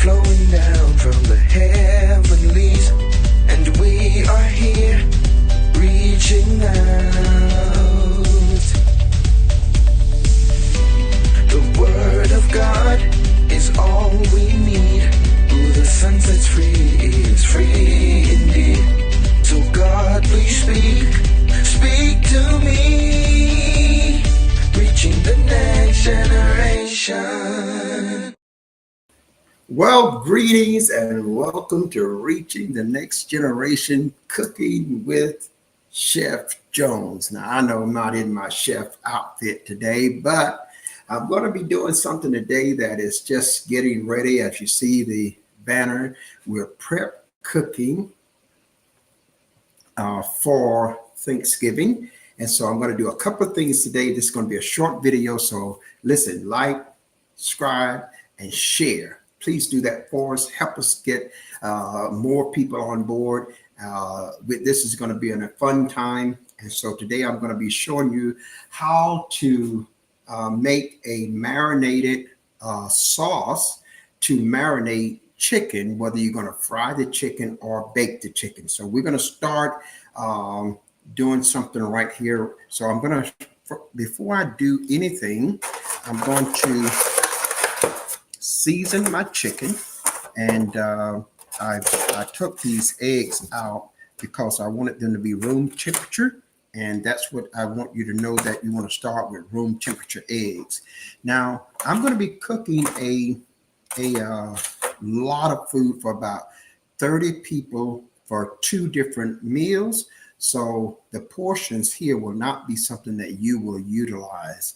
flowing down from the heavenlies, and we are here reaching out. The word of God is all we need. Who the sun sets free is free indeed. So God, please speak to me, reaching the next generation. Well, greetings and welcome to Reaching the Next Generation, Cooking with Chef Jones. Now, I know I'm not in my chef outfit today, but I'm going to be doing something today that is just getting ready. As you see the banner, we're prep cooking for Thanksgiving. And so I'm going to do a couple of things today. This is going to be a short video. So listen, like, subscribe, and share. Please do that for us. Help us get more people on board. This is going to be a fun time. And so today I'm going to be showing you how to make a marinated sauce to marinate chicken, whether you're going to fry the chicken or bake the chicken. So we're going to start doing something right here. So I'm going to, before I do anything, I'm going to season my chicken. And I took these eggs out because I wanted them to be room temperature. And that's what I want you to know, that you want to start with room temperature eggs. Now, I'm going to be cooking a lot of food for about 30 people for 2 different meals. So the portions here will not be something that you will utilize.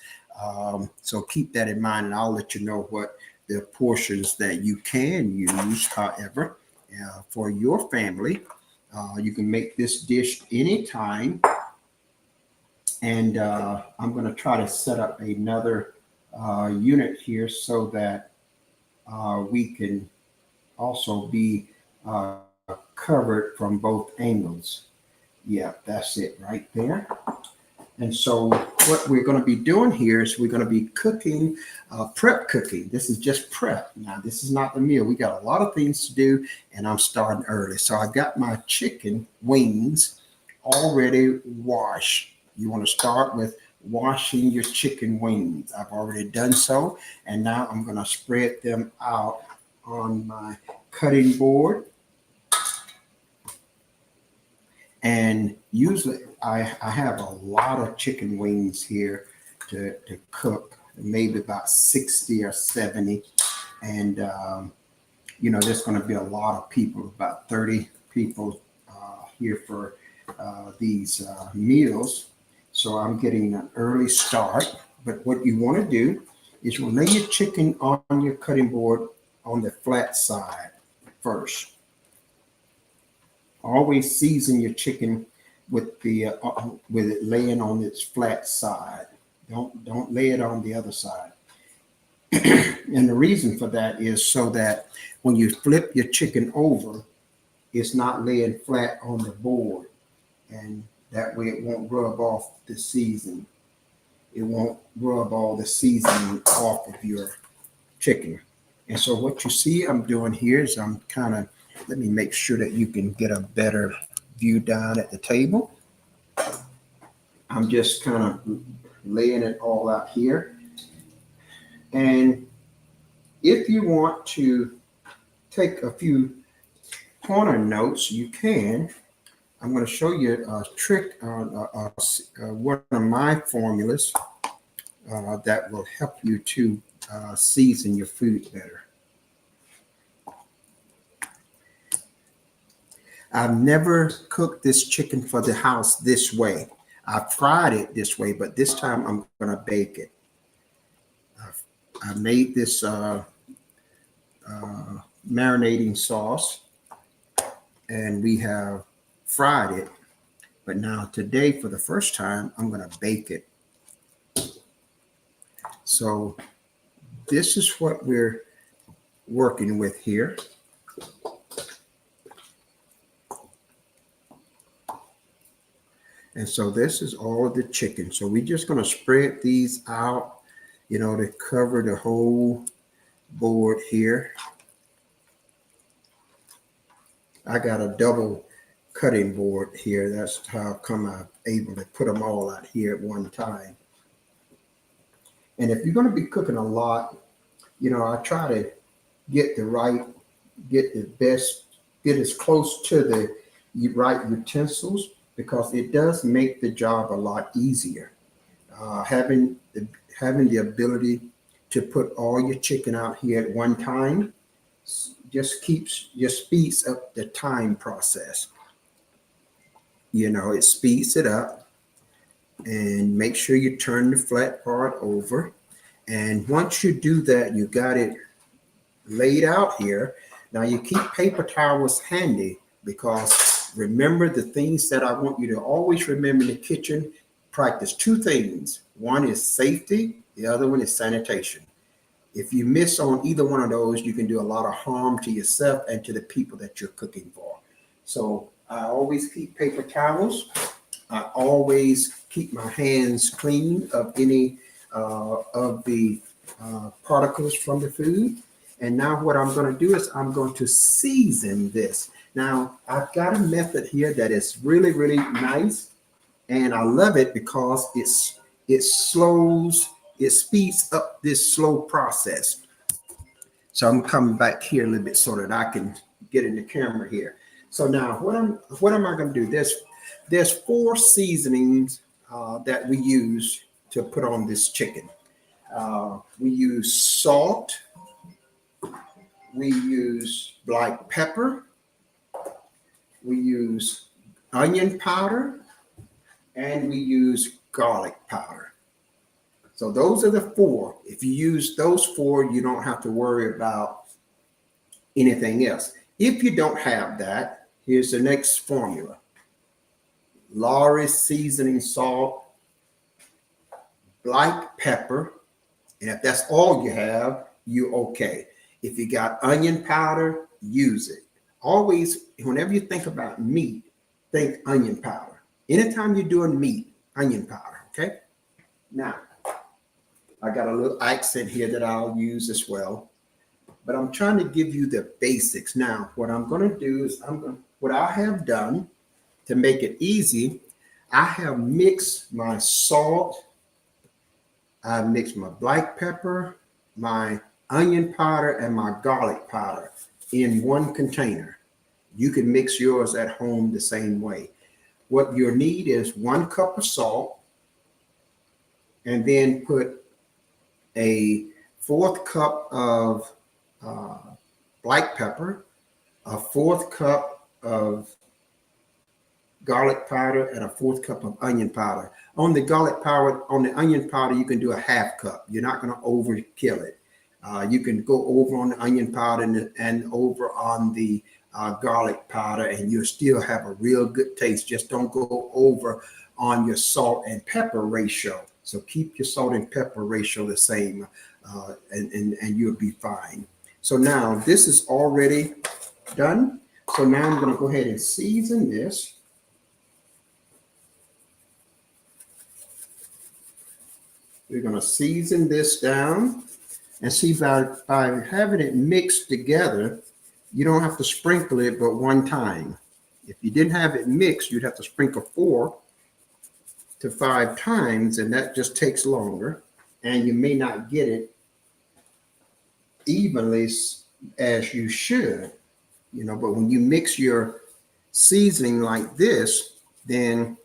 So keep that in mind, and I'll let you know what the portions that you can use. However, for your family, you can make this dish anytime. And I'm going to try to set up another unit here so that we can also be covered from both angles. Yeah, that's it right there. And so what we're going to be doing here is we're going to be cooking, prep cooking. This is just prep. Now, this is not the meal. We got a lot of things to do, and I'm starting early. So I got my chicken wings already washed. You want to start with washing your chicken wings. I've already done so. And now I'm going to spread them out on my cutting board. And usually I have a lot of chicken wings here to cook, maybe about 60 or 70. And, there's going to be a lot of people, about 30 people here for these meals. So I'm getting an early start. But what you want to do is you lay your chicken on your cutting board on the flat side first. Always season your chicken with it laying on its flat side. Don't lay it on the other side. And the reason for that is so that when you flip your chicken over, it's not laying flat on the board, and that way it won't rub off the seasoning. It won't rub all the seasoning off of your chicken. And so what you see I'm doing here is I'm kind of, let me make sure that you can get a better view down at the table. I'm just kind of laying it all out here. And if you want to take a few pointer notes, you can. I'm going to show you a trick on one of my formulas that will help you to season your food better. I've never cooked this chicken for the house this way. I've fried it this way, but this time I'm going to bake it. I made this marinating sauce, and we have fried it. But now today, for the first time, I'm going to bake it. So this is what we're working with here. And so this is all of the chicken. So we're just going to spread these out, to cover the whole board here. I got a double cutting board here. That's how come I'm able to put them all out here at one time. And if you're going to be cooking a lot, I try to get get the best, get as close to the right utensils because it does make the job a lot easier. Having the ability to put all your chicken out here at one time just speeds up the time process. It speeds it up. And make sure you turn the flat part over. And once you do that, you got it laid out here. Now you keep paper towels handy because remember the things that I want you to always remember in the kitchen. Practice two things. One is safety. The other one is sanitation. If you miss on either one of those, you can do a lot of harm to yourself and to the people that you're cooking for. So I always keep paper towels. I always keep my hands clean of any of the particles from the food. And now what I'm going to do is I'm going to season this. Now, I've got a method here that is really, really nice. And I love it because it speeds up this slow process. So I'm coming back here a little bit so that I can get in the camera here. So now what am I going to do? There's 4 seasonings that we use to put on this chicken. We use salt, we use black pepper, we use onion powder, and we use garlic powder. So those are the 4. If you use those 4, you don't have to worry about anything else. If you don't have that, here's the next formula. Lawry's seasoning salt, black pepper, and if that's all you have, you're okay. If you got onion powder, use it. Always, whenever you think about meat, think onion powder. Anytime you're doing meat, onion powder, okay? Now, I got a little accent here that I'll use as well, but I'm trying to give you the basics. Now, what I'm going to do is what I have done to make it easy, I have mixed my salt, I mixed my black pepper, my onion powder, and my garlic powder in one container. You can mix yours at home the same way. What you'll need is 1 cup of salt, and then put a 1/4 cup of black pepper, a 1/4 cup of garlic powder, and a 1/4 cup of onion powder. On the garlic powder, on the onion powder, you can do a 1/2 cup. You're not going to overkill it. You can go over on the onion powder and over on the garlic powder, and you'll still have a real good taste. Just don't go over on your salt and pepper ratio. So keep your salt and pepper ratio the same, and you'll be fine. So now this is already done. So now I'm going to go ahead and season this. We're going to season this down, and see by having it mixed together, you don't have to sprinkle it but one time. If you didn't have it mixed, you'd have to sprinkle 4 to 5 times, and that just takes longer, and you may not get it evenly as you should, but when you mix your seasoning like this, then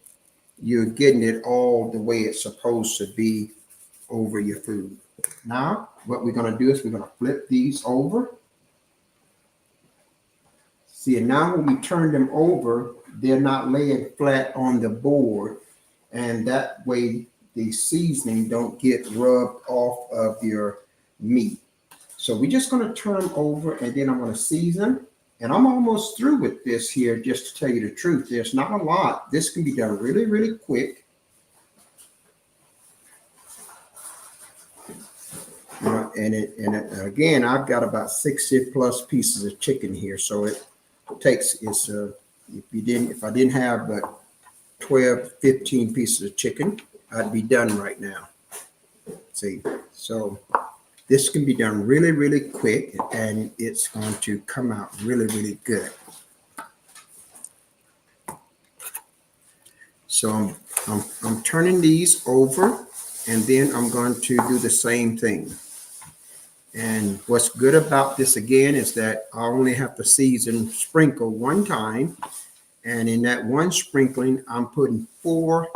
you're getting it all the way it's supposed to be over your food. Now, what we're going to do is we're going to flip these over. See, and now when we turn them over, they're not laying flat on the board, and that way the seasoning don't get rubbed off of your meat. So we're just going to turn them over, and then I'm going to season. And I'm almost through with this here, just to tell you the truth. There's not a lot. This can be done really, really quick. Again, I've got about 60 plus pieces of chicken here, so it takes if I didn't have but 12, 15 pieces of chicken, I'd be done right now. See, so this can be done really, really quick, and it's going to come out really, really good. So I'm turning these over, and then I'm going to do the same thing. And what's good about this again is that I only have to sprinkle one time. And in that one sprinkling, I'm putting 4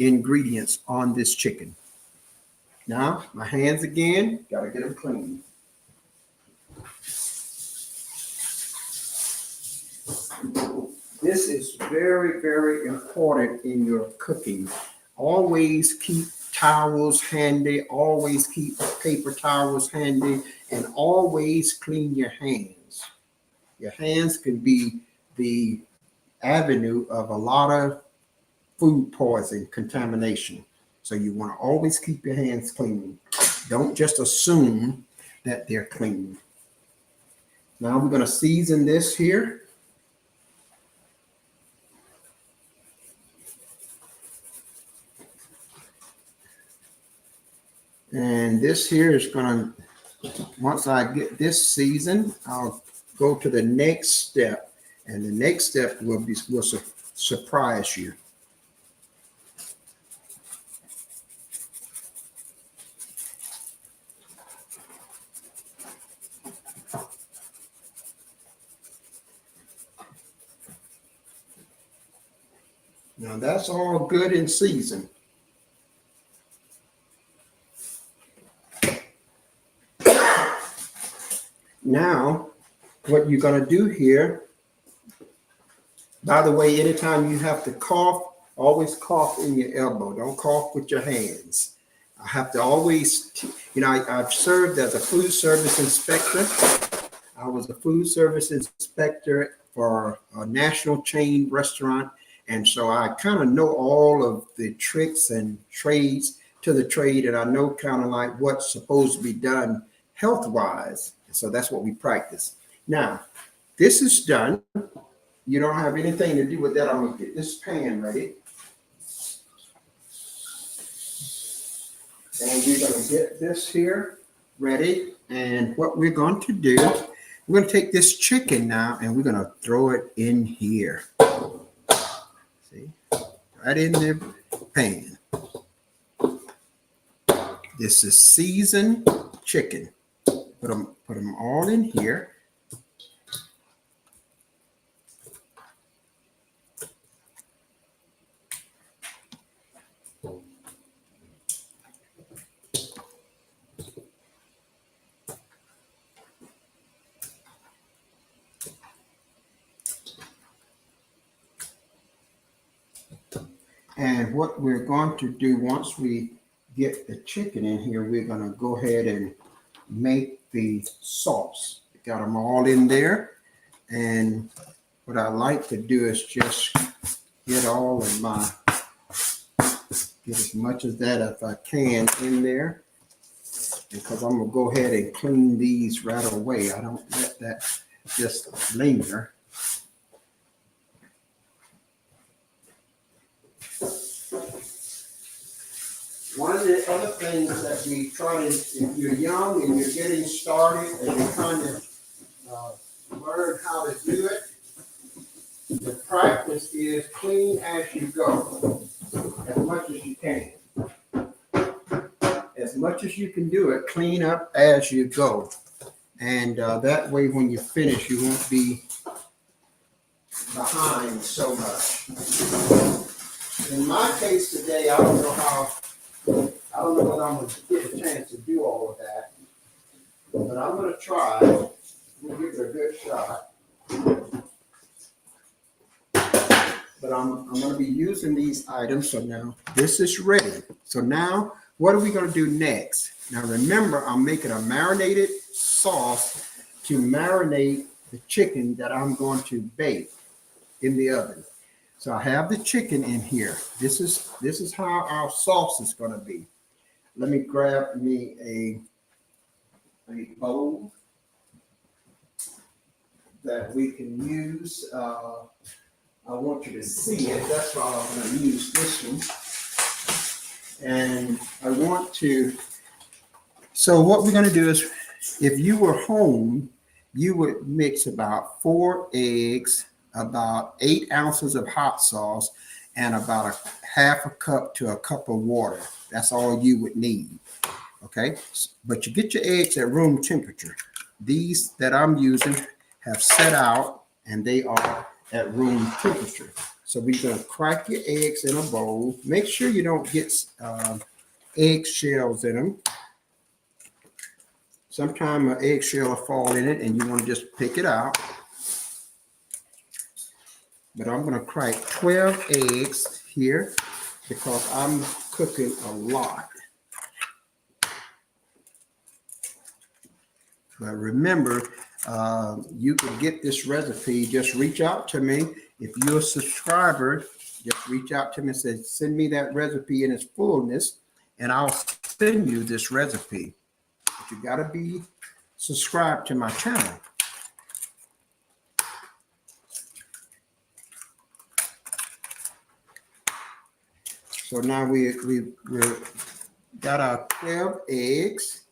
ingredients on this chicken. Now, my hands again, gotta get them clean. This is very, very important in your cooking. Always keep towels handy, always keep paper towels handy, and always clean your hands. Your hands can be the avenue of a lot of food poisoning, contamination. So you want to always keep your hands clean. Don't just assume that they're clean. Now we're going to season this here. And this here is going to, once I get this seasoned, I'll go to the next step. And the next step will surprise you. Now that's all good and seasoned. Now, what you're going to do here, by the way, anytime you have to cough, always cough in your elbow. Don't cough with your hands. I have to always, I've served as a food service inspector. I was a food service inspector for a national chain restaurant. And so I kind of know all of the tricks and trades to the trade, and I know kind of like what's supposed to be done health-wise. So that's what we practice. Now, this is done. You don't have anything to do with that. I'm going to get this pan ready. And we're going to get this here ready. And what we're going to do, we're going to take this chicken now and we're going to throw it in here. See? Right in the pan. This is seasoned chicken. Put them all in here. And what we're going to do once we get the chicken in here, we're going to go ahead and make the sauce. Got them all in there. And what I like to do is just get all of get as much of that as I can in there. Because I'm going to go ahead and clean these right away. I don't let that just linger. One of the other things that we try to, if you're young and you're getting started and you're trying to learn how to do it, the practice is clean as you go, as much as you can. As much as you can do it, clean up as you go. And that way when you finish, you won't be behind so much. In my case today, I don't know whether I'm going to get a chance to do all of that, but I'm going to try. We'll give it a good shot. But I'm going to be using these items. So now this is ready. So now what are we going to do next? Now remember, I'm making a marinated sauce to marinate the chicken that I'm going to bake in the oven. So I have the chicken in here. This is how our sauce is going to be. Let me grab me a bowl that we can use. I want you to see it. That's why I'm going to use this one. And I want to, so what we're going to do is, if you were home, you would mix about 4 eggs, about 8 ounces of hot sauce, and about a half a cup to a cup of water. That's all you would need. Okay, but you get your eggs at room temperature. These that I'm using have set out and they are at room temperature. So we're going to crack your eggs in a bowl. Make sure you don't get egg shells in them. Sometimes an eggshell will fall in it and you want to just pick it out. But I'm going to crack 12 eggs here because I'm cooking a lot. But remember, you can get this recipe. Just reach out to me. If you're a subscriber, just reach out to me and say, send me that recipe in its fullness, and I'll send you this recipe. But you got to be subscribed to my channel. So now we got our 12 eggs.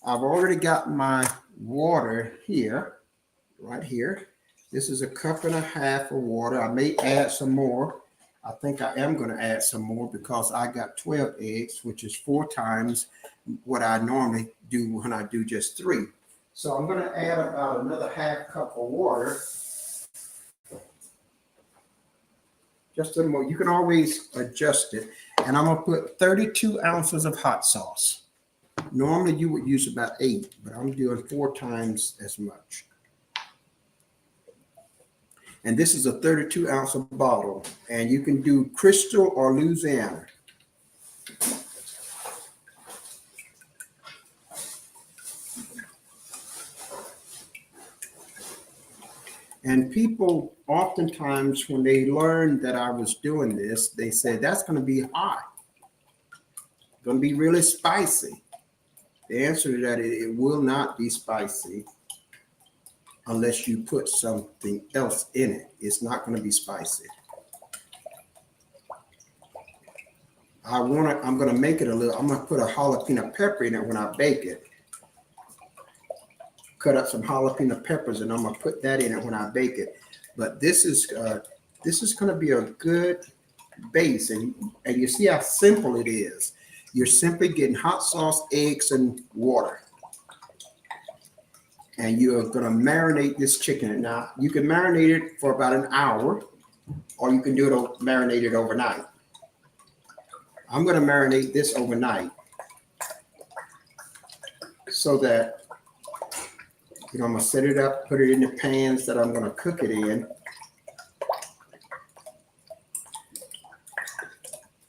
I've already got my water here, right here. This is a cup and a half of water. I may add some more. I think I am going to add some more because I got 12 eggs, which is 4 times what I normally do when I do just 3. So I'm going to add about another half cup of water. Just a more. You can always adjust it. And I'm going to put 32 ounces of hot sauce. Normally you would use about 8, but I'm doing 4 times as much. And this is a 32-ounce bottle, and you can do Crystal or Louisiana. And people oftentimes, when they learned that I was doing this, they say, that's going to be hot. It's going to be really spicy. The answer to that is it will not be spicy unless you put something else in it. It's not going to be spicy. I'm going to make it a little, I'm going to put a jalapeno pepper in it when I bake it. Cut up some jalapeno peppers and I'm going to put that in it when I bake it. But this is going to be a good base. And you see how simple it is. You're simply getting hot sauce, eggs, and water. And you're going to marinate this chicken. Now, you can marinate it for about an hour, or you can marinate it overnight. I'm going to marinate this overnight so that, I'm going to set it up, put it in the pans that I'm going to cook it in.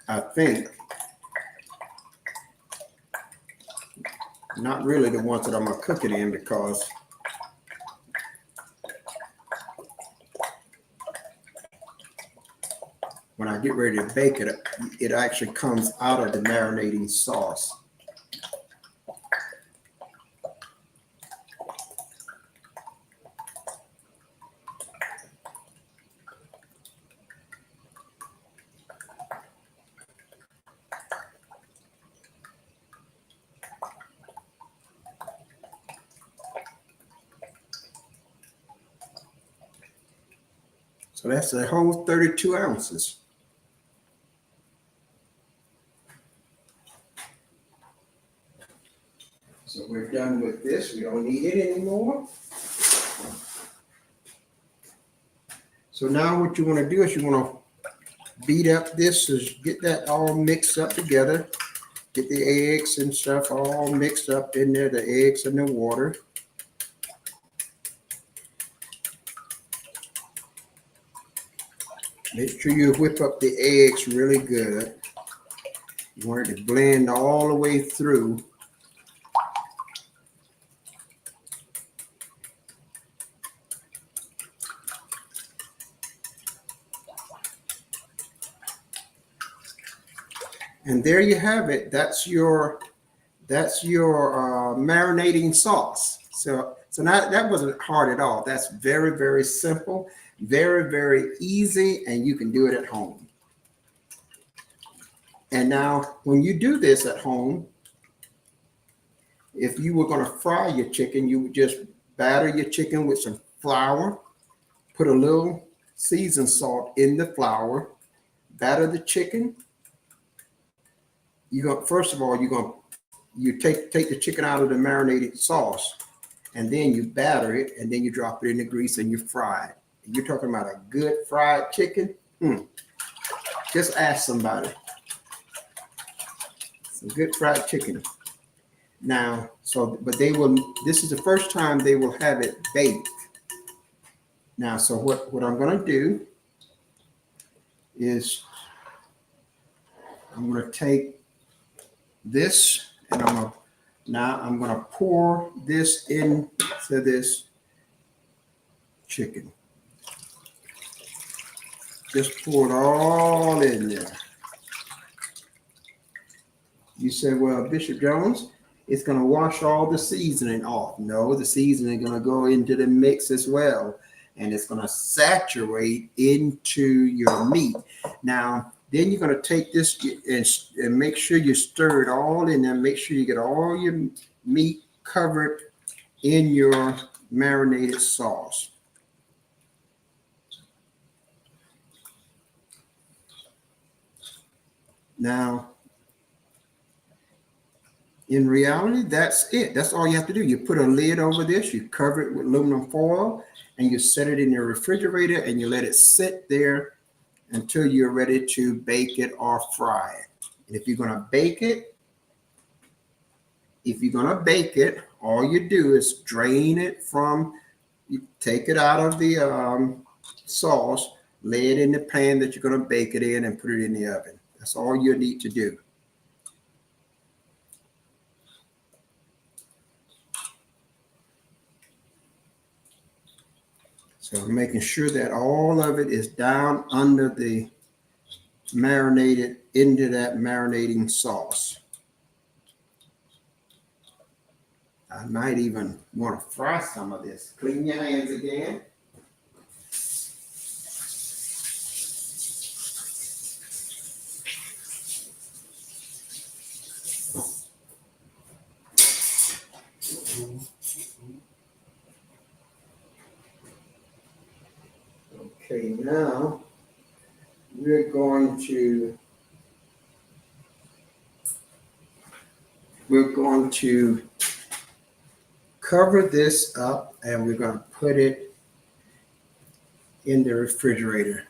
I think. Not really the ones that I'm going to cook it in because when I get ready to bake it, it actually comes out of the marinating sauce. So that's a whole 32 ounces. So we're done with this. We don't need it anymore. So now what you want to do is you want to beat up this, is get that all mixed up together. Get the eggs and stuff all mixed up in there, the eggs and the water. Make sure you whip up the eggs really good. You want it to blend all the way through. And there you have it. That's your marinating sauce. So that wasn't hard at all. That's very, very simple, very, very easy, and you can do it at home. And now, when you do this at home, if you were going to fry your chicken, you would just batter your chicken with some flour, put a little seasoned salt in the flour, batter the chicken. First of all, you take the chicken out of the marinated sauce, and then you batter it, and then you drop it in the grease and you fry it. And you're talking about a good fried chicken. Just ask somebody. Some good fried chicken. Now, but this is the first time they will have it baked. Now, so what I'm going to do is I'm going to take this and I'm going to pour this into this chicken. Just pour it all in there. You say, well, Bishop Jones, it's going to wash all the seasoning off. No, the seasoning is going to go into the mix as well. And it's going to saturate into your meat. Now, then you're going to take this and make sure you stir it all in there. Make sure you get all your meat covered in your marinated sauce. Now, in reality, that's it. That's all you have to do. You put a lid over this, you cover it with aluminum foil, and you set it in your refrigerator and you let it sit there until you're ready to bake it or fry it. And if you're going to bake it, all you do is drain it you take it out of the sauce, lay it in the pan that you're going to bake it in, and put it in the oven. That's all you need to do. So making sure that all of it is down under the into that marinating sauce. I might even want to fry some of this. Clean your hands again. Okay, now we're going to cover this up and we're going to put it in the refrigerator.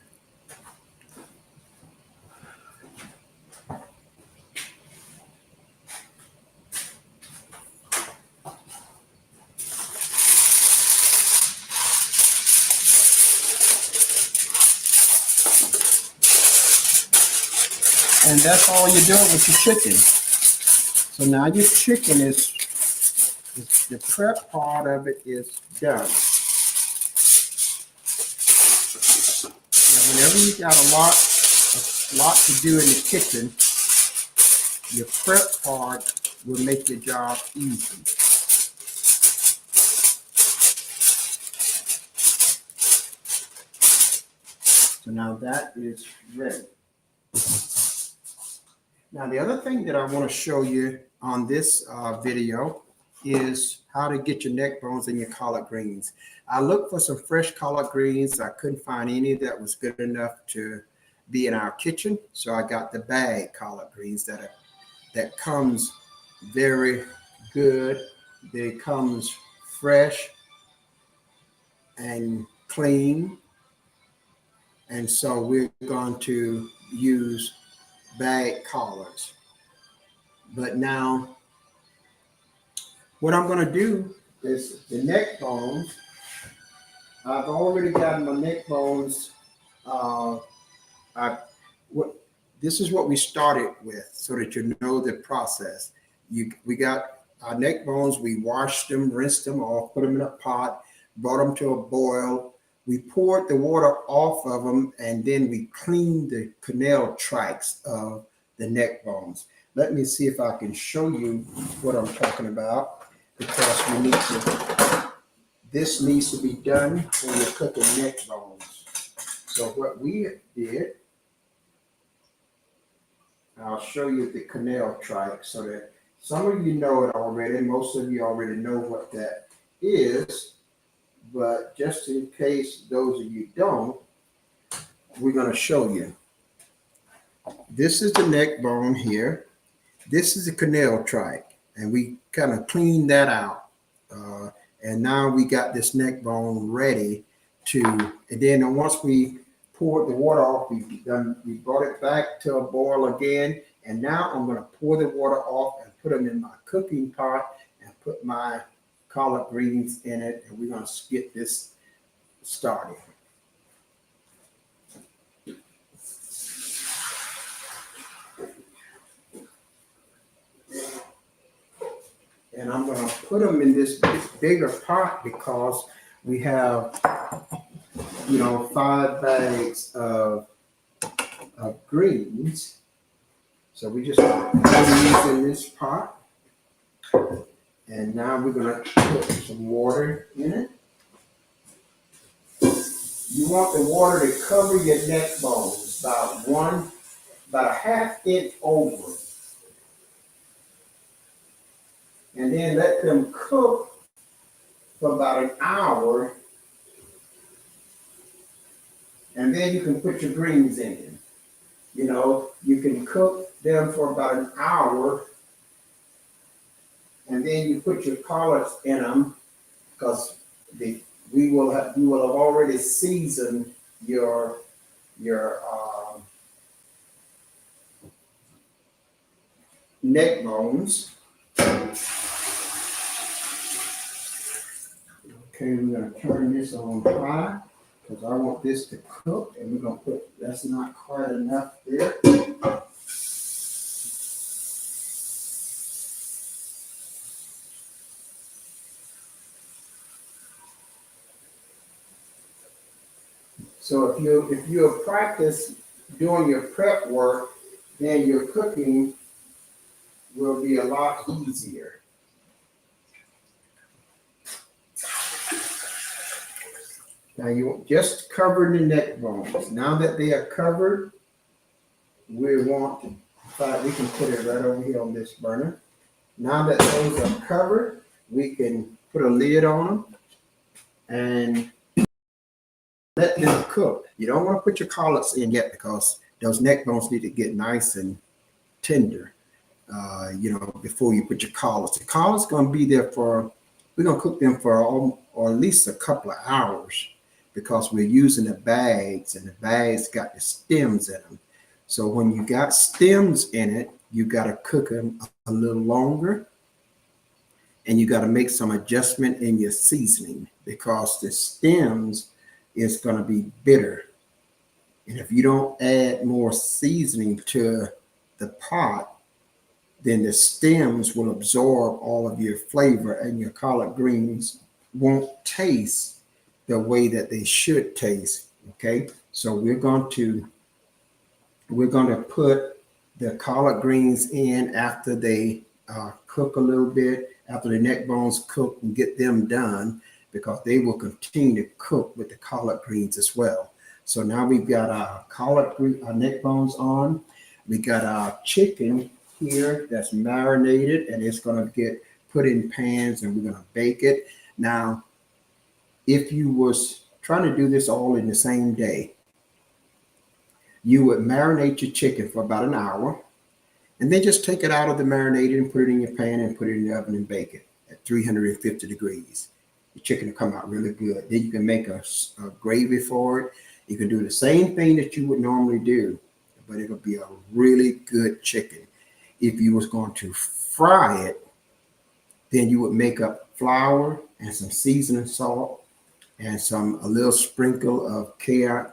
And that's all you're doing with your chicken. So now your chicken is the prep part of it is done. Now, whenever you got a lot to do in the kitchen, your prep part will make your job easy. So now that is ready. Now, the other thing that I want to show you on this video is how to get your neck bones and your collard greens. I looked for some fresh collard greens. I couldn't find any that was good enough to be in our kitchen. So I got the bag collard greens that comes very good. They comes fresh and clean. And so we're going to use bag collards. But now what I'm going to do is the neck bones. I've already got my neck bones. This is what we started with so that you know the process. We got our neck bones. We washed them, rinsed them off, put them in a pot, brought them to a boil. We poured the water off of them, and then we cleaned the canal tracts of the neck bones. Let me see if I can show you what I'm talking about, because this needs to be done when you're cooking neck bones. So what we did, I'll show you the canal tract so that some of you know it already. Most of you already know what that is. But just in case those of you don't, we're going to show you. this is the neck bone here. This is the canal tract, and we kind of cleaned that out. And now we got this neck bone ready to, and then once we poured the water off, we brought it back to a boil again. And now I'm going to pour the water off and put them in my cooking pot and put my collard greens in it. And we're going to get this started. And I'm going to put them in this bigger pot because we have, 5 bags of greens. So we just put these in this pot. And now we're going to put some water in it. You want the water to cover your neck bones about a half inch over. And then let them cook for about an hour. And then you can put your greens in. You can cook them for about an hour. And then you put your collards in them because you will have already seasoned your neck bones. Okay, we're going to turn this on high because I want this to cook, and we're going to put, that's not quite enough there. So if you have practiced doing your prep work, then your cooking will be a lot easier. Now you just cover the neck bones. Now that they are covered, we can put it right over here on this burner. Now that those are covered, we can put a lid on them and let them cook. You don't want to put your collards in yet because those neck bones need to get nice and tender, before you put your collards. The collards going to be there we're going to cook them for at least a couple of hours because we're using the bags, and the bags got the stems in them. So when you got stems in it, you got to cook them a little longer, and you got to make some adjustment in your seasoning because the stems is going to be bitter. And if you don't add more seasoning to the pot, then the stems will absorb all of your flavor and your collard greens won't taste the way that they should taste. Okay, so we're going to put the collard greens in after they cook a little bit, after the neck bones cook, and get them done because they will continue to cook with the collard greens as well. So now we've got our neck bones on. We got our chicken here that's marinated, and it's going to get put in pans, and we're going to bake it. Now, if you was trying to do this all in the same day, you would marinate your chicken for about an hour, and then just take it out of the marinated and put it in your pan and put it in the oven and bake it at 350 degrees. The chicken will come out really good. Then you can make a gravy for it. You can do the same thing that you would normally do, but it'll be a really good chicken. If you was going to fry it, then you would make up flour and some seasoning salt and a little sprinkle of cayenne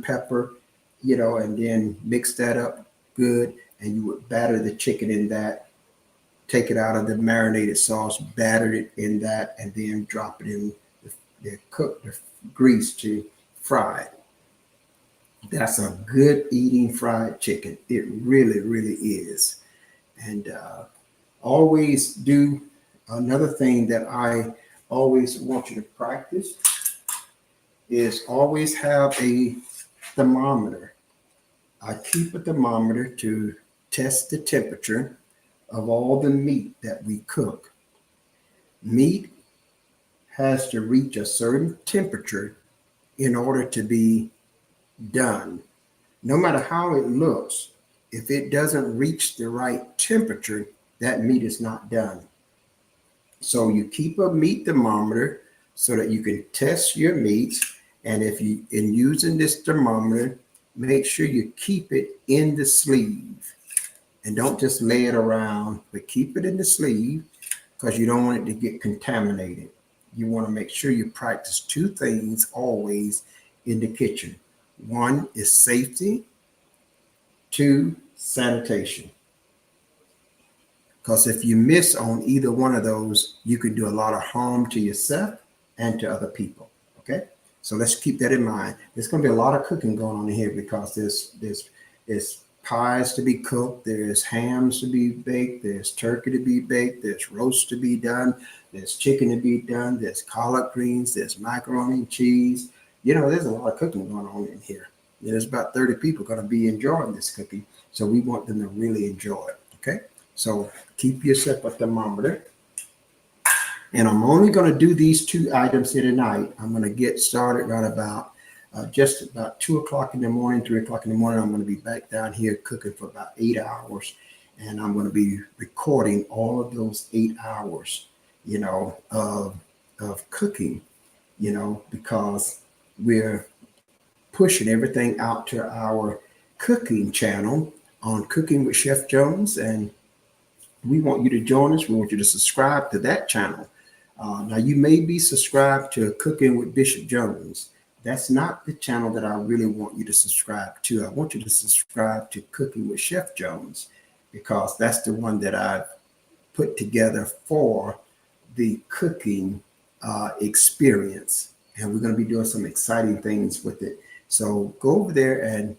pepper, and then mix that up good. And you would batter the chicken in that, take it out of the marinated sauce, batter it in that, and then drop it in the grease to fry it. That's a good eating fried chicken. It really, really is. And always do another thing that I always want you to practice is always have a thermometer. I keep a thermometer to test the temperature of all the meat that we cook. Meat has to reach a certain temperature in order to be done. No matter how it looks, if it doesn't reach the right temperature, that meat is not done. So you keep a meat thermometer so that you can test your meats. And if you, in using this thermometer, make sure you keep it in the sleeve and don't just lay it around, but keep it in the sleeve because you don't want it to get contaminated. You want to make sure you practice two things always in the kitchen. One is safety, two, sanitation. Because if you miss on either one of those, you can do a lot of harm to yourself and to other people. Okay, so let's keep that in mind. There's going to be a lot of cooking going on here because there's pies to be cooked, there's hams to be baked, there's turkey to be baked, there's roast to be done, there's chicken to be done, there's collard greens, there's macaroni and cheese. You know, there's a lot of cooking going on in here. There's about 30 people going to be enjoying this cooking, so we want them to really enjoy it. Okay, so keep yourself a thermometer. And I'm only going to do these two items here tonight. I'm going to get started right about just about 2 o'clock in the morning, 3 o'clock in the morning. I'm going to be back down here cooking for about 8 hours. And I'm going to be recording all of those 8 hours, you know, of cooking, you know, because we're pushing everything out to our cooking channel on Cooking with Chef Jones. And we want you to join us. We want you to subscribe to that channel. Now, you may be subscribed to Cooking with Bishop Jones. That's not the channel that I really want you to subscribe to. I want you to subscribe to Cooking with Chef Jones because that's the one that I've put together for the cooking experience. And we're going to be doing some exciting things with it. So go over there and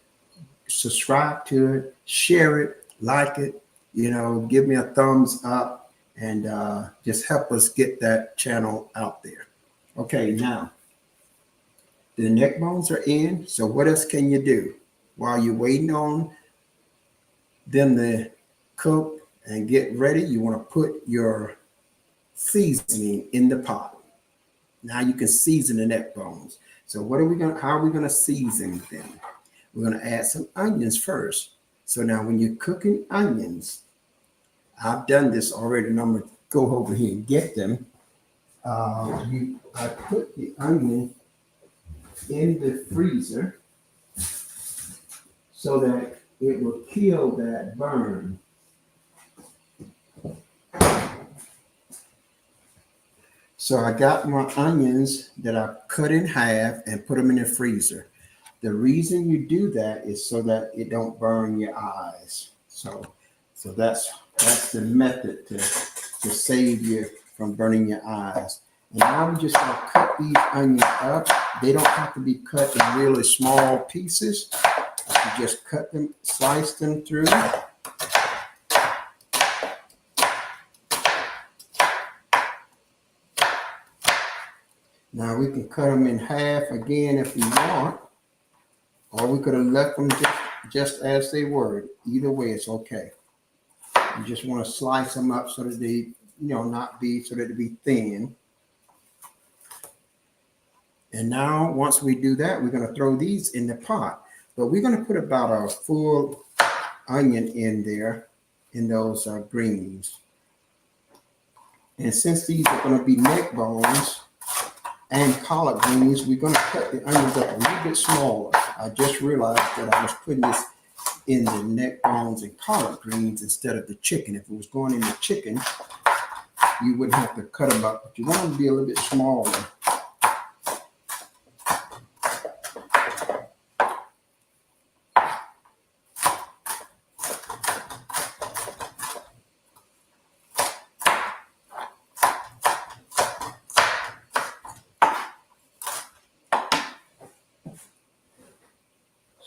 subscribe to it, share it, like it, you know, give me a thumbs up and just help us get that channel out there. Okay, now the neck bones are in. So what else can you do while you're waiting on them to cook and get ready? You want to put your seasoning in the pot. Now you can season the neck bones. So how are we going to season them? We're going to add some onions first. So now when you're cooking onions, I've done this already, and I'm going to go over here and get them. I put the onion in the freezer so that it will kill that burn. So I got my onions that I cut in half and put them in the freezer. The reason you do that is so that it don't burn your eyes. So that's the method to save you from burning your eyes. And now we're just going to cut these onions up. They don't have to be cut in really small pieces. You just cut them, slice them through. Now we can cut them in half again if we want, or we could have left them just as they were. Either way, it's okay. You just want to slice them up so that they, so that they be thin. And now, once we do that, we're going to throw these in the pot. But we're going to put about a full onion in there, in those greens. And since these are going to be neck bones and collard greens, we're going to cut the onions up a little bit smaller. I just realized that I was putting this in the neck bones and collard greens instead of the chicken. If it was going in the chicken, you wouldn't have to cut them up, but you want them to be a little bit smaller.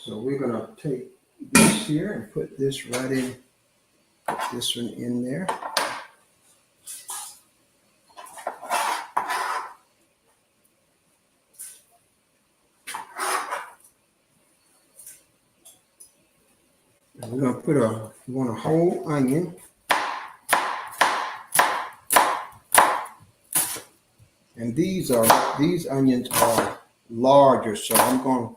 So we're going to take this here and put this right in, put this one in there. And we're going to put you want a whole onion. And these onions are larger, so I'm going to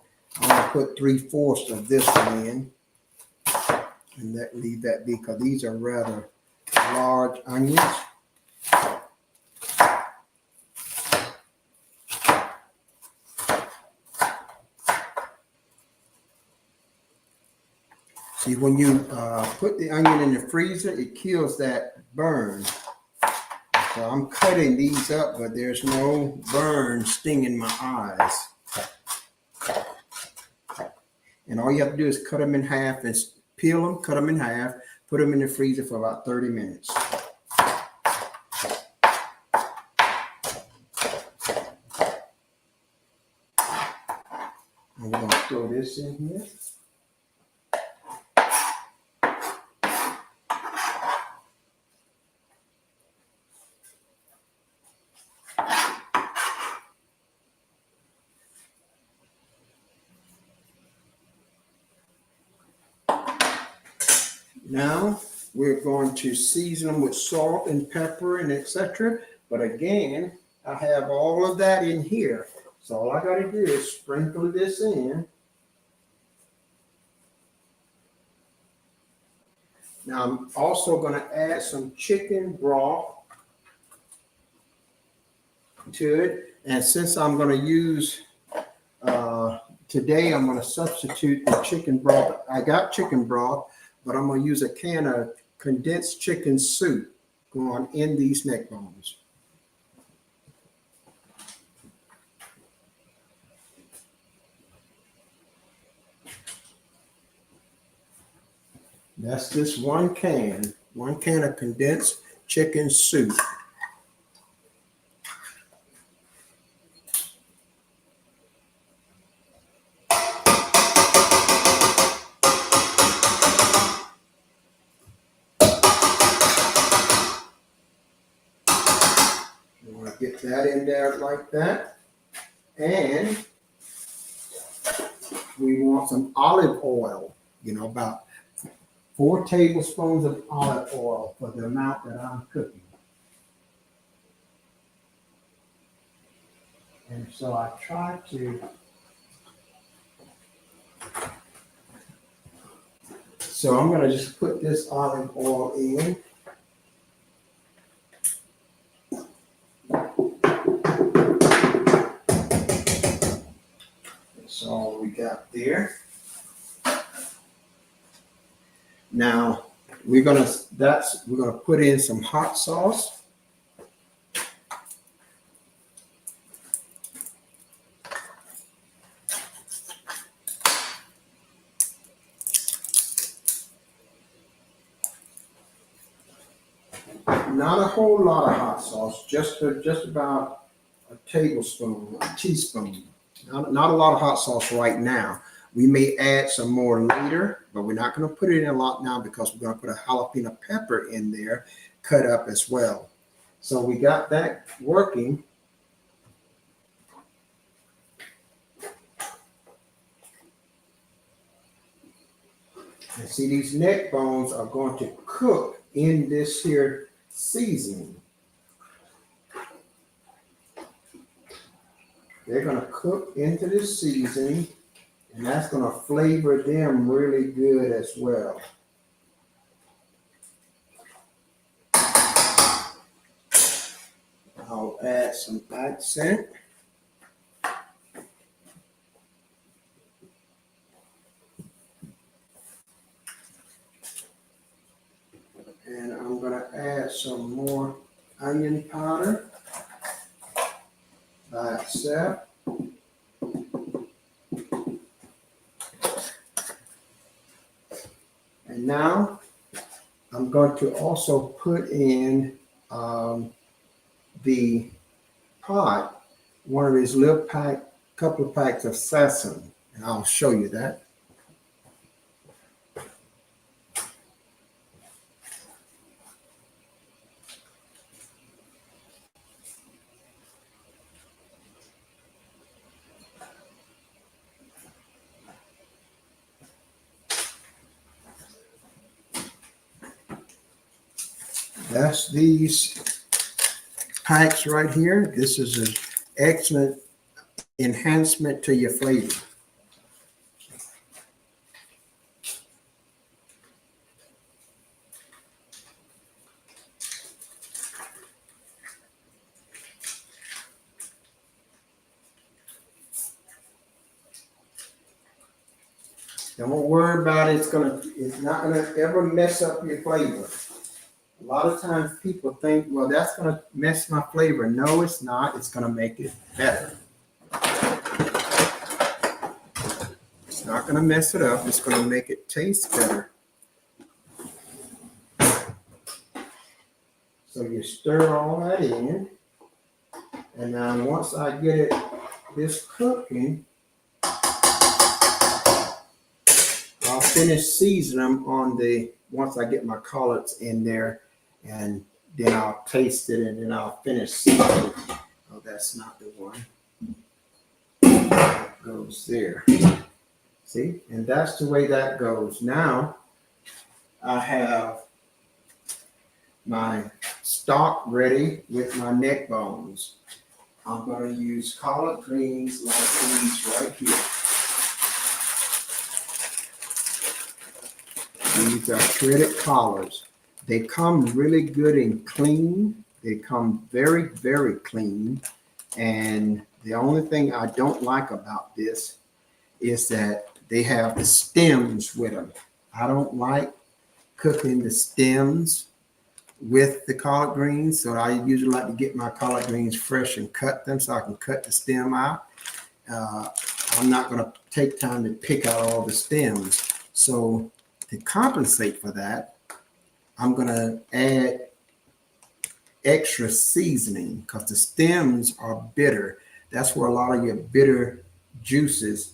put 3/4 of this one in. And leave that be, because these are rather large onions. See, when you put the onion in the freezer, it kills that burn. So I'm cutting these up, but there's no burn stinging my eyes. And all you have to do is cut them in half and peel them, cut them in half, put them in the freezer for about 30 minutes. And we're going to throw this in here. Now we're going to season them with salt and pepper and etc. But again, I have all of that in here. So all I got to do is sprinkle this in. Now I'm also going to add some chicken broth to it. And since I'm going to use, today I'm going to substitute the chicken broth. I got chicken broth, but I'm going to use a can of condensed chicken soup going in these neck bones. That's just one can of condensed chicken soup. Get that in there like that. And we want some olive oil, about 4 tablespoons of olive oil for the amount that I'm cooking. And so I try to, so I'm going to just put this olive oil in. That's all we got there. Now we're gonna put in some hot sauce. Not a whole lot of hot sauce, just about a tablespoon, a teaspoon. Not a lot of hot sauce right now. We may add some more later, but we're not going to put it in a lot now because we're going to put a jalapeno pepper in there, cut up as well. So we got that working. And see, these neck bones are going to cook in this here seasoning. They're going to cook into this seasoning, and that's going to flavor them really good as well. I'll add some accent. And I'm going to add some more onion powder by itself. And now I'm going to also put in the pot, one of these little couple of packs of sesame, and I'll show you that. That's these packs right here. This is an excellent enhancement to your flavor. Don't worry about it. It's not gonna ever mess up your flavor. A lot of times people think, well, that's gonna mess my flavor. No, it's not. It's gonna make it better. It's not gonna mess it up. It's gonna make it taste better. So you stir all that in. And now once I get this cooking, I'll finish seasoning them once I get my collards in there, and then I'll taste it, and then I'll finish seasoning. Oh, that's not the one. That goes there. See, and that's the way that goes. Now I have my stock ready with my neck bones. I'm going to use collard greens like these right here. These are shredded collards. They come really good and clean. They come very, very clean. And the only thing I don't like about this is that they have the stems with them. I don't like cooking the stems with the collard greens, so I usually like to get my collard greens fresh and cut them so I can cut the stem out. I'm not going to take time to pick out all the stems. So to compensate for that, I'm going to add extra seasoning because the stems are bitter. That's where a lot of your bitter juices,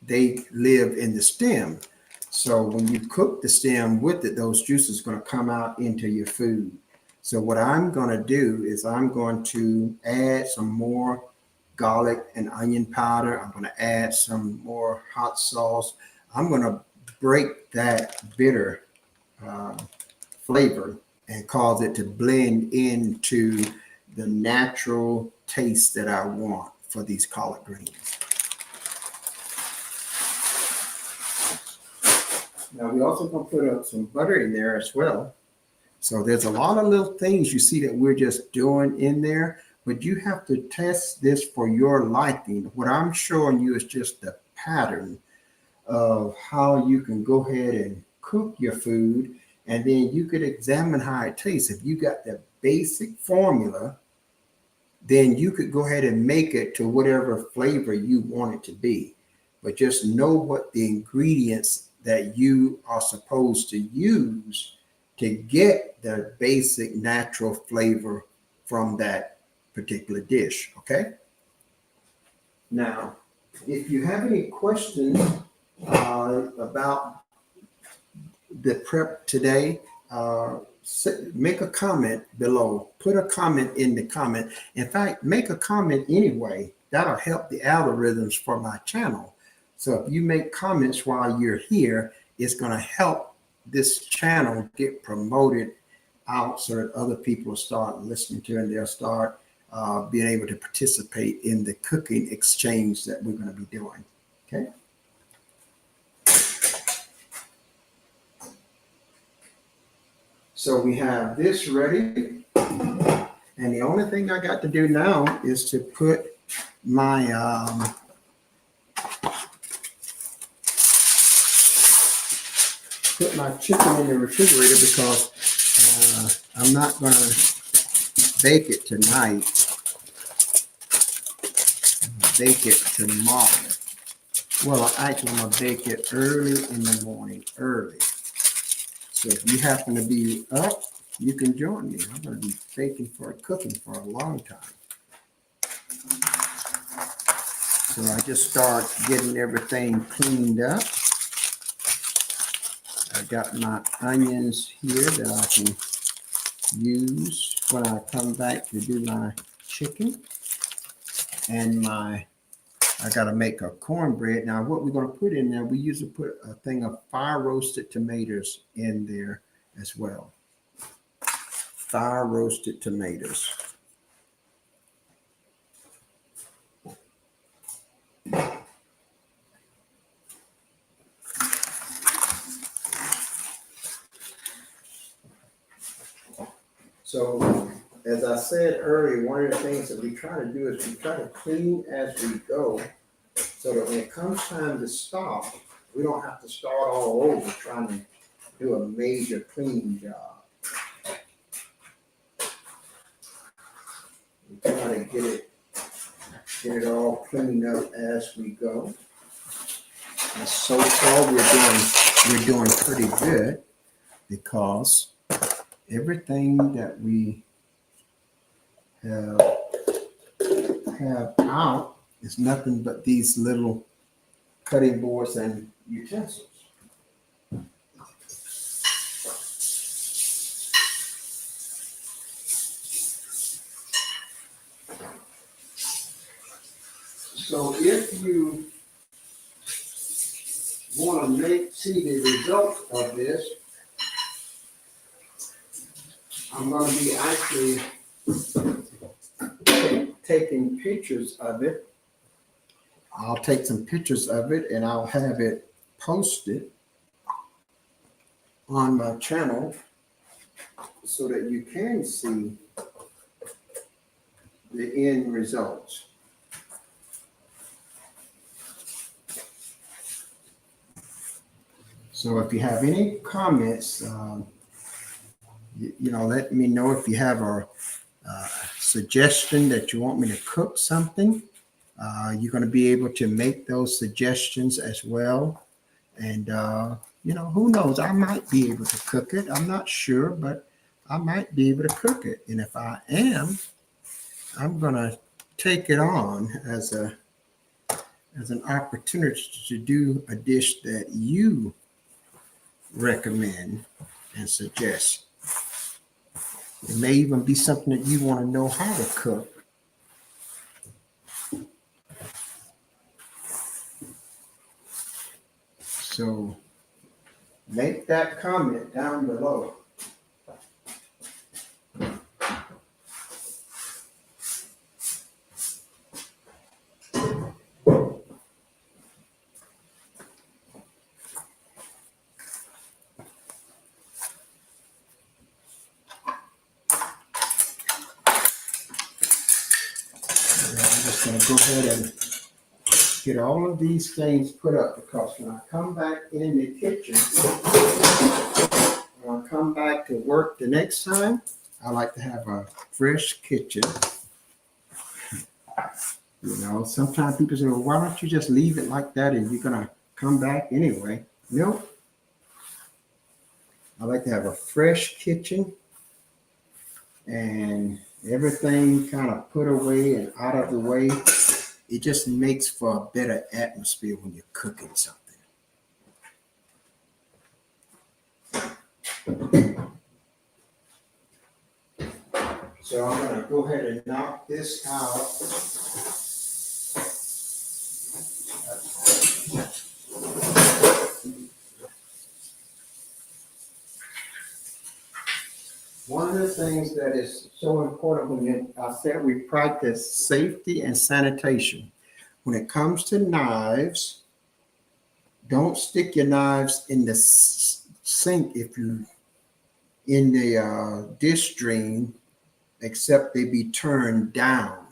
they live in the stem. So when you cook the stem with it, those juices are going to come out into your food. So what I'm going to do is I'm going to add some more garlic and onion powder. I'm going to add some more hot sauce. I'm going to break that bitter flavor and cause it to blend into the natural taste that I want for these collard greens. Now we're also going to put some butter in there as well. So there's a lot of little things you see that we're just doing in there, but you have to test this for your liking. What I'm showing you is just the pattern of how you can go ahead and cook your food, and then you could examine how it tastes. If you got the basic formula, then you could go ahead and make it to whatever flavor you want it to be. But just know what the ingredients that you are supposed to use to get the basic natural flavor from that particular dish, okay? Now, if you have any questions about the prep today, make a comment below. Put a comment in the comment. In fact, make a comment anyway. That'll help the algorithms for my channel. So if you make comments while you're here, it's going to help this channel get promoted out so that other people will start listening to it, and they'll start being able to participate in the cooking exchange that we're going to be doing. Okay. So we have this ready. And the only thing I got to do now is to put my chicken in the refrigerator because I'm not going to bake it tonight. Bake it tomorrow. Well, actually, I'm going to bake it early in the morning, early. So if you happen to be up, you can join me. I'm going to be cooking for a long time. So I just start getting everything cleaned up. I got my onions here that I can use when I come back to do my chicken. And I got to make a cornbread. Now, what we're going to put in there, we usually put a thing of fire roasted tomatoes in there as well. Fire roasted tomatoes. So, as I said earlier, one of the things that we try to do is we try to clean as we go so that when it comes time to stop, We don't have to start all over trying to do a major cleaning job. We try to get it all cleaned up as we go. And so far we're doing pretty good, because everything that we have out is nothing but these little cutting boards and utensils. So if you want to see the result of this, I'm going to be actually taking pictures of it. I'll take some pictures of it and I'll have it posted on my channel so that you can see the end results. So if you have any comments, let me know. If you have a suggestion that you want me to cook something, you're going to be able to make those suggestions as well. And, who knows? I might be able to cook it. I'm not sure, but I might be able to cook it. And if I am, I'm going to take it on as an opportunity to do a dish that you recommend and suggest. It may even be something that you want to know how to cook. So make that comment down below. I'm just going to go ahead and get all of these things put up, because when I come back in the kitchen, when I come back to work the next time, I like to have a fresh kitchen. Sometimes people say, well, why don't you just leave it like that and you're going to come back anyway? Nope. I like to have a fresh kitchen and everything kind of put away and out of the way. It just makes for a better atmosphere when you're cooking something. So I'm going to go ahead and knock this out. One of the things that is so important when I said we practice safety and sanitation. When it comes to knives, don't stick your knives in the sink if you in the dish drain, except they be turned down.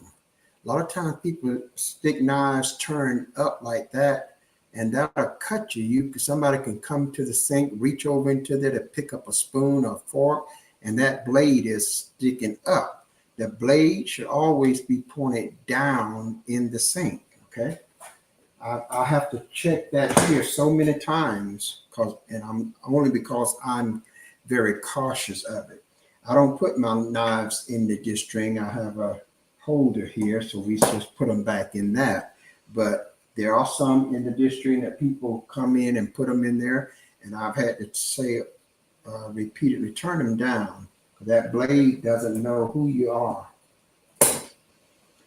A lot of times people stick knives turned up like that, and that'll cut you. Somebody can come to the sink, reach over into there to pick up a spoon or fork, and that blade is sticking up. The blade should always be pointed down in the sink, okay? I have to check that here so many times, only because I'm very cautious of it. I don't put my knives in the dish drain. I have a holder here, so we just put them back in that. But there are some in the dish drain that people come in and put them in there, and I've had to say, repeatedly, turn them down. That blade doesn't know who you are,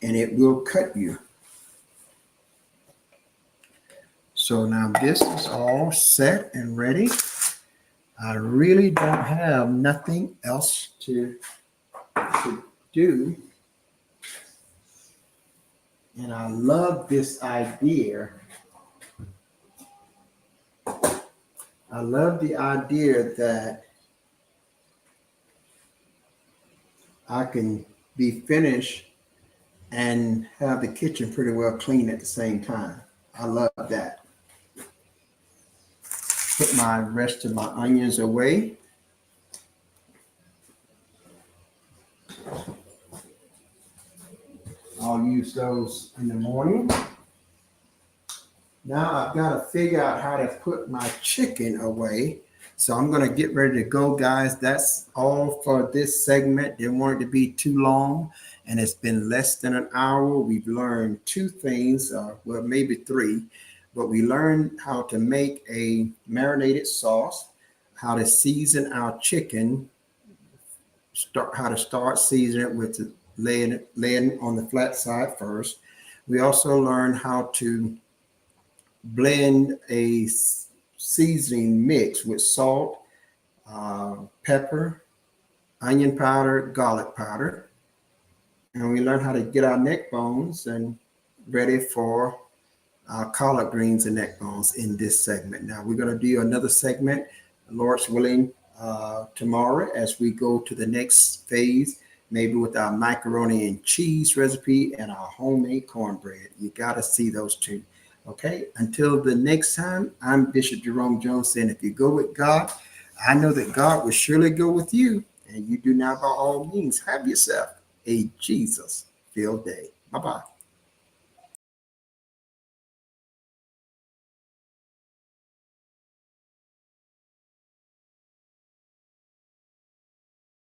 and it will cut you. So now this is all set and ready. I really don't have nothing else to do. And I love this idea. I love the idea that I can be finished and have the kitchen pretty well clean at the same time. I love that. put my rest of my onions away. I'll use those in the morning. Now I've got to figure out how to put my chicken away. So I'm going to get ready to go, guys. That's all for this segment. Didn't want it to be too long. And it's been less than an hour. We've learned two things, well, maybe three. But we learned how to make a marinated sauce, how to season our chicken, how to start seasoning it with laying on the flat side first. We also learned how to blend a seasoning mix with salt, pepper, onion powder, garlic powder. And we learned how to get our neck bones and ready for our collard greens and neck bones in this segment. Now we're going to do another segment, Lord's willing, tomorrow as we go to the next phase, maybe with our macaroni and cheese recipe and our homemade cornbread. You got to see those two. Okay, until the next time, I'm Bishop Jerome Jones saying, if you go with God, I know that God will surely go with you. And you do now, by all means, have yourself a Jesus-filled day. Bye-bye.